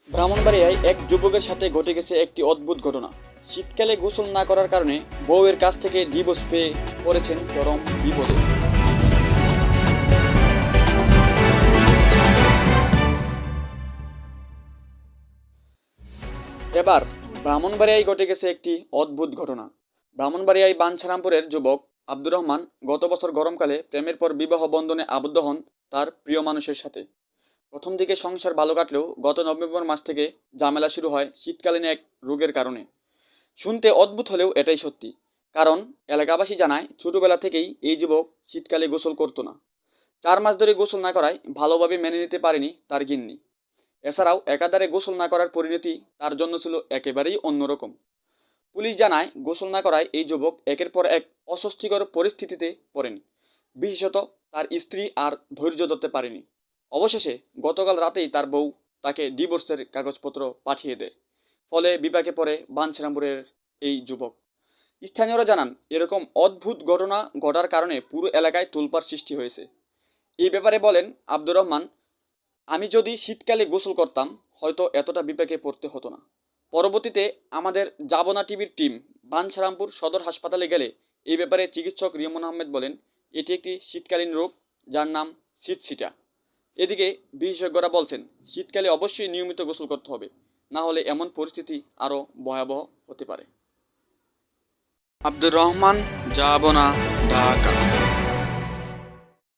ব্রাহ্মণবাড়িয়ায় এক যুবকের সাথে ঘটে গেছে একটি অদ্ভুত ঘটনা। শীতকালে গোসল না করার কারণে বউয়ের কাছ থেকে ডিভোর্স পেয়ে পড়েছেন চরম বিপদে। এবার ব্রাহ্মণবাড়িয়ায় ঘটে গেছে একটি অদ্ভুত ঘটনা। ব্রাহ্মণবাড়িয়ায় বাঞ্ছারামপুরের যুবক আব্দুর রহমান গত বছর গরমকালে প্রেমের পর বিবাহ বন্ধনে আবদ্ধ হন তার প্রিয় মানুষের সাথে। প্রথম দিকে সংসার ভালো কাটলেও গত নভেম্বর মাস থেকে ঝামেলা শুরু হয় শীতকালীন এক রোগের কারণে। শুনতে অদ্ভুত হলেও এটাই সত্যি। কারণ এলাকাবাসী জানায় ছোটবেলা থেকেই এই যুবক শীতকালে গোসল করতো না। 4 মাস ধরে গোসল না করায় ভালোভাবে মেনে নিতে পারেনি তার গিন্নি। এছাড়াও একাধারে গোসল না করার পরিণতি তার জন্য ছিল একেবারেই অন্যরকম। পুলিশ জানায় গোসল না করায় এই যুবক একের পর এক অস্বস্তিকর পরিস্থিতিতে পড়েন। বিশেষত তার স্ত্রী আর ধৈর্য ধরতে পারেনি। অবশেষে গতকাল রাতেই তার বউ তাকে ডিভোর্সের কাগজপত্র পাঠিয়ে দেয়। ফলে বিপাকে পড়ে বাঞ্ছারামপুরের এই যুবক। স্থানীয়রা জানান, এরকম অদ্ভুত ঘটনা ঘটার কারণে পুরো এলাকায় তোলপাড় সৃষ্টি হয়েছে। এই ব্যাপারে বলেন আব্দুর রহমান, আমি যদি শীতকালে গোসল করতাম হয়তো এতটা বিপাকে পড়তে হতো না। পরবর্তীতে আমাদের জাবনা টিভির টিম বাঞ্ছারামপুর সদর হাসপাতালে গেলে এই ব্যাপারে চিকিৎসক রিমন আহমেদ বলেন, এটি একটি শীতকালীন রোগ যার নাম শীতশিটা। এদিকে বিশেষজ্ঞরা বলছেন শীতকালে অবশ্যই নিয়মিত গোসল করতে হবে, না হলে এমন পরিস্থিতি আরও ভয়াবহ হতে পারে। আব্দুর রহমান, জাবনা, ঢাকা।